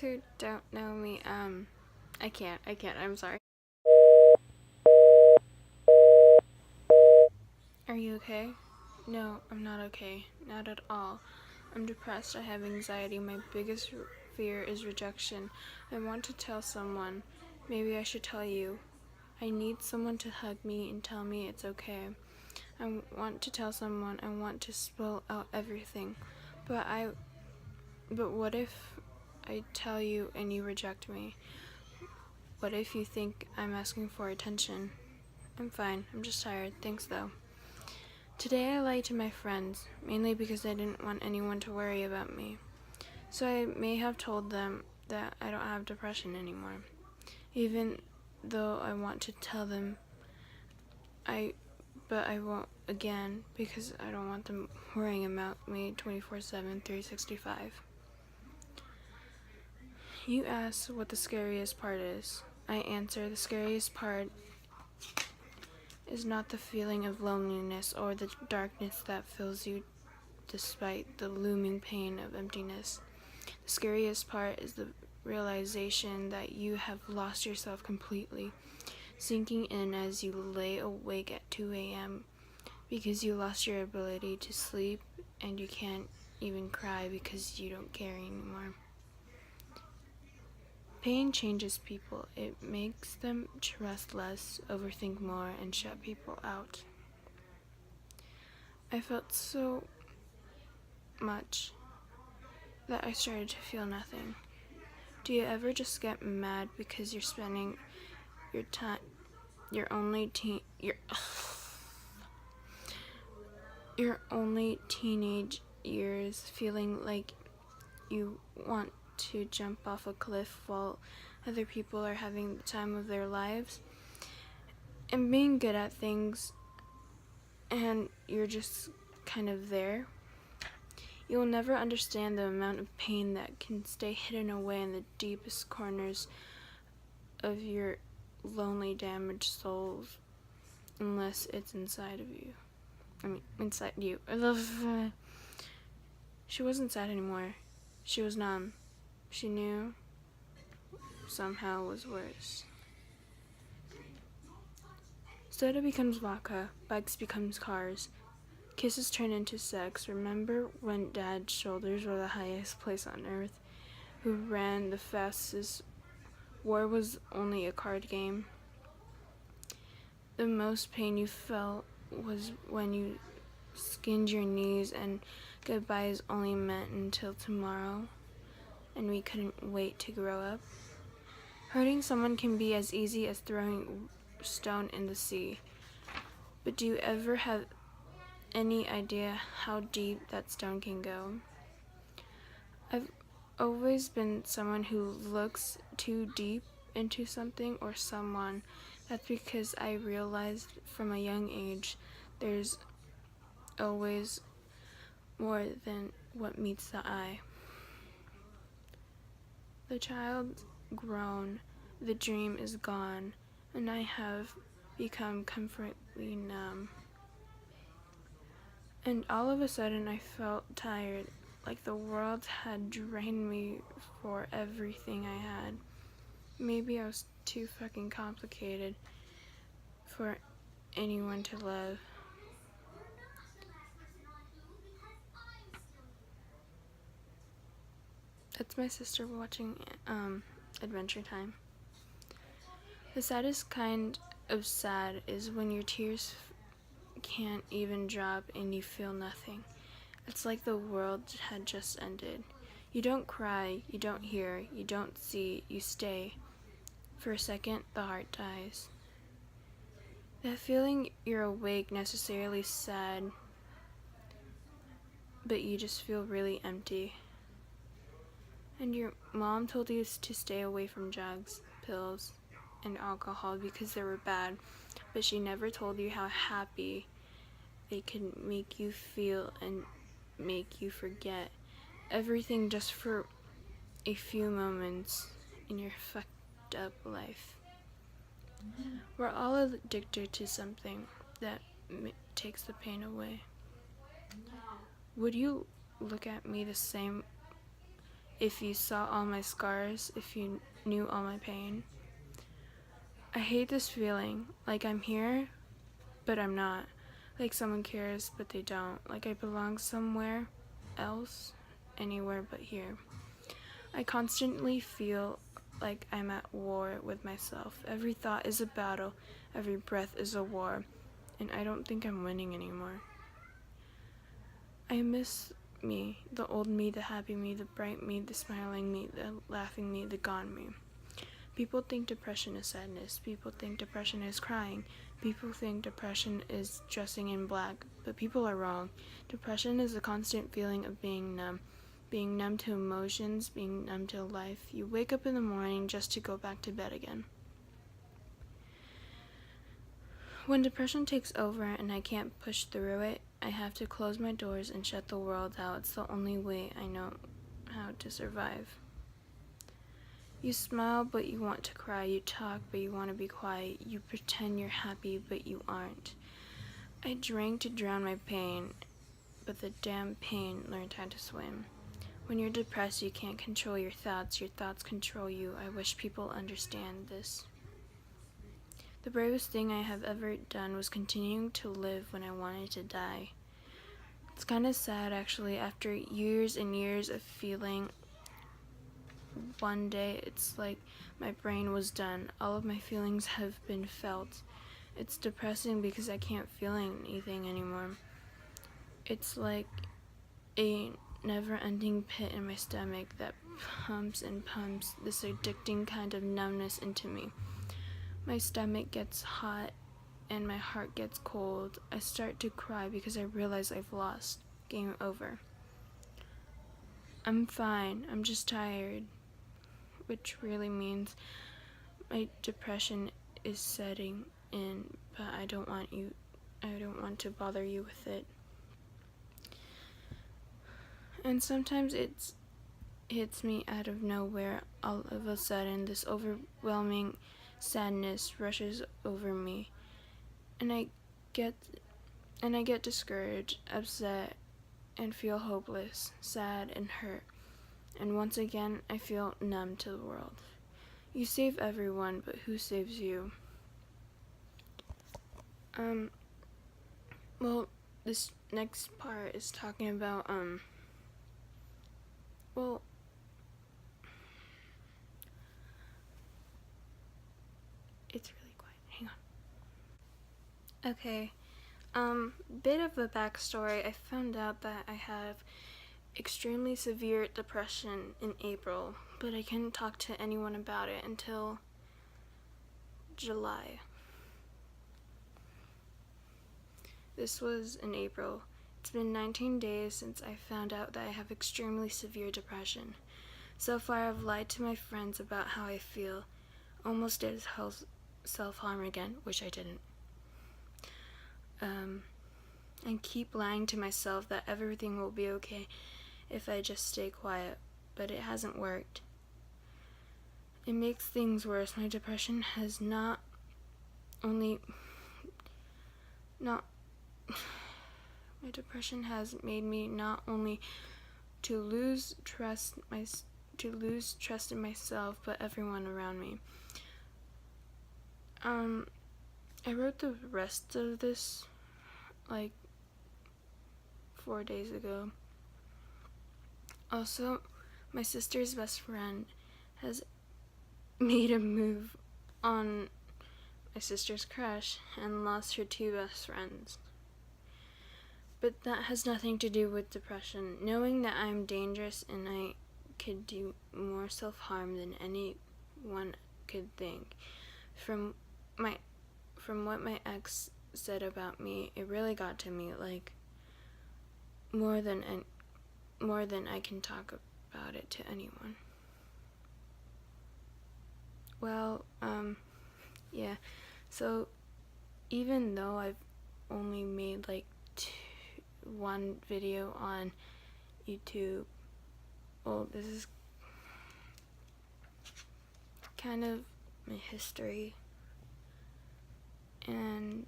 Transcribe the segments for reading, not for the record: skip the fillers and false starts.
who don't know me, I can't, I'm sorry. Are you okay? No, I'm not okay. Not at all. I'm depressed. I have anxiety. My biggest fear is rejection. I want to tell someone. Maybe I should tell you. I need someone to hug me and tell me it's okay. I want to tell someone. I want to spill out everything. But what if I tell you and you reject me? What if you think I'm asking for attention? I'm fine. I'm just tired. Thanks, though. Today I lied to my friends, mainly because I didn't want anyone to worry about me. So I may have told them that I don't have depression anymore. Even though I want to tell them, but I won't again because I don't want them worrying about me 24/7, 365. You ask what the scariest part is. I answer, the scariest part is not the feeling of loneliness or the darkness that fills you despite the looming pain of emptiness. The scariest part is the realization that you have lost yourself completely, sinking in as you lay awake at 2 a.m. because you lost your ability to sleep and you can't even cry because you don't care anymore. Pain changes people. It makes them trust less, overthink more, and shut people out. I felt so much that I started to feel nothing. Do you ever just get mad because you're spending your time, your only teenage years feeling like you want to jump off a cliff while other people are having the time of their lives and being good at things and you're just kind of there? You'll never understand the amount of pain that can stay hidden away in the deepest corners of your lonely, damaged souls unless it's inside of you. Inside you. She wasn't sad anymore. She was numb. She knew somehow was worse. Soda becomes vodka. Bikes becomes cars. Kisses turn into sex. Remember when Dad's shoulders were the highest place on earth? Who ran the fastest? War was only a card game. The most pain you felt was when you skinned your knees and goodbyes only meant until tomorrow and we couldn't wait to grow up. Hurting someone can be as easy as throwing a stone in the sea. But do you ever have any idea how deep that stone can go? I've always been someone who looks too deep into something or someone. That's because I realized from a young age there's always more than what meets the eye. The child's grown, the dream is gone, and I have become comfortably numb. And all of a sudden I felt tired, like the world had drained me for everything I had. Maybe I was too fucking complicated for anyone to love. That's my sister watching Adventure Time. The saddest kind of sad is when your tears can't even drop and you feel nothing. It's like the world had just ended. You don't cry, you don't hear, you don't see, you stay. For a second, the heart dies. That feeling you're awake, necessarily sad, but you just feel really empty. And your mom told you to stay away from drugs, pills, and alcohol because they were bad, but she never told you how happy they could make you feel and make you forget everything just for a few moments in your fucked up life. We're all addicted to something that takes the pain away. Would you look at me the same if you saw all my scars, if you knew all my pain. I hate this feeling, like I'm here, but I'm not. Like someone cares, but they don't. Like I belong somewhere else, anywhere but here. I constantly feel like I'm at war with myself. Every thought is a battle, every breath is a war, and I don't think I'm winning anymore. I miss me, the old me, the happy me, the bright me, the smiling me, the laughing me, the gone me. People think depression is sadness. People think depression is crying. People think depression is dressing in black, but people are wrong. Depression is a constant feeling of being numb to emotions, being numb to life. You wake up in the morning just to go back to bed again. When depression takes over and I can't push through it, I have to close my doors and shut the world out. It's the only way I know how to survive. You smile, but you want to cry. You talk, but you want to be quiet. You pretend you're happy, but you aren't. I drank to drown my pain, but the damn pain learned how to swim. When you're depressed, you can't control your thoughts control you. I wish people understand this. The bravest thing I have ever done was continuing to live when I wanted to die. It's kind of sad, actually, after years and years of feeling. One day, it's like my brain was done. All of my feelings have been felt. It's depressing because I can't feel anything anymore. It's like a never-ending pit in my stomach that pumps and pumps this addicting kind of numbness into me. My stomach gets hot and my heart gets cold. I start to cry because I realize I've lost. Game over. I'm fine. I'm just tired. Which really means my depression is setting in, but I don't want to bother you with it. And sometimes it hits me out of nowhere. All of a sudden, this overwhelming sadness rushes over me, and I get discouraged, upset, and feel hopeless, sad, and hurt. And once again, I feel numb to the world. You save everyone, but who saves you? Well, this next part is talking about, it's really quiet. Hang on. Okay. Bit of a backstory. I found out that I have extremely severe depression in April, but I couldn't talk to anyone about it until July. This was in April. It's been 19 days since I found out that I have extremely severe depression. So far, I've lied to my friends about how I feel. Almost did self-harm again, which I didn't. And keep lying to myself that everything will be okay if I just stay quiet, but it hasn't worked. It makes things worse. My depression has made me not only to lose trust in myself, but everyone around me. I wrote the rest of this like 4 days ago. Also, my sister's best friend has made a move on my sister's crush and lost her 2 best friends. But that has nothing to do with depression. Knowing that I'm dangerous and I could do more self-harm than anyone could think. From what my ex said about me, it really got to me, like more than I can talk about it to anyone. Well, yeah. So even though I've only made like 1 video on YouTube, well, this is kind of my history, and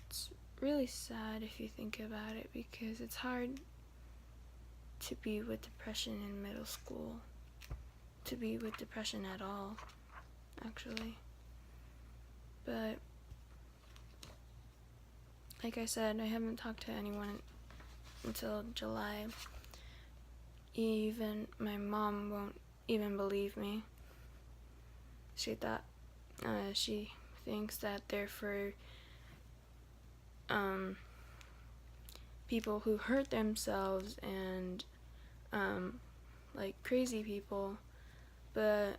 it's really sad if you think about it, because it's hard to be with depression in middle school, to be with depression at all, actually. But like I said, I haven't talked to anyone until July. Even my mom won't even believe me. She thinks that they're for people who hurt themselves and like crazy people. But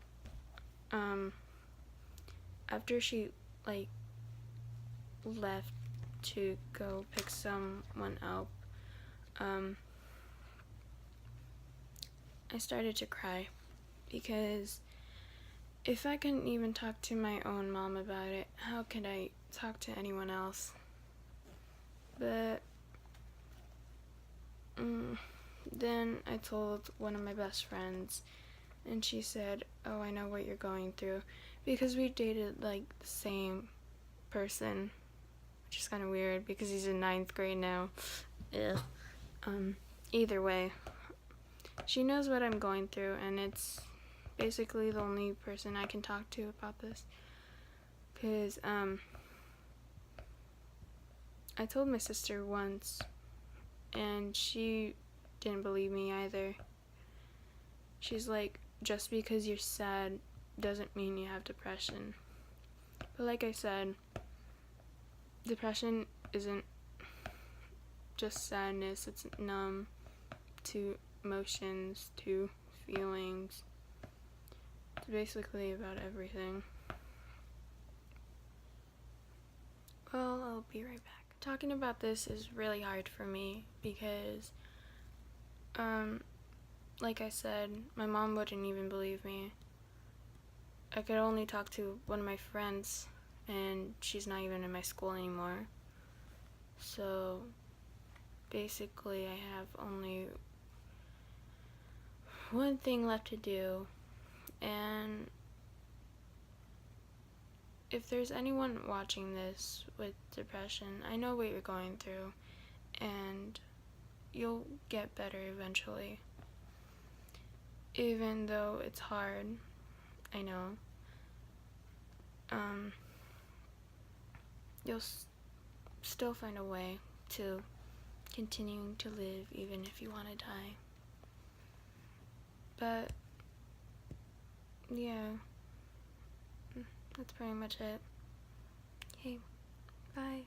after she like left to go pick someone up, I started to cry, because if I couldn't even talk to my own mom about it, how could I talk to anyone else? But then I told one of my best friends, and she said, "Oh, I know what you're going through," because we dated like the same person, which is kind of weird because he's in 9th grade now. Yeah. Either way, she knows what I'm going through, and it's basically the only person I can talk to about this. Because I told my sister once, and she didn't believe me either. She's like, just because you're sad doesn't mean you have depression. But like I said, depression isn't just sadness, it's numb to emotions, to feelings. It's basically about everything. Well, I'll be right back. Talking about this is really hard for me because, like I said, my mom wouldn't even believe me. I could only talk to one of my friends, and she's not even in my school anymore. So, basically, I have only one thing left to do, and if there's anyone watching this with depression, I know what you're going through, and you'll get better eventually. Even though it's hard, I know. You'll still find a way to continuing to live even if you want to die. But yeah, that's pretty much it. Okay, bye.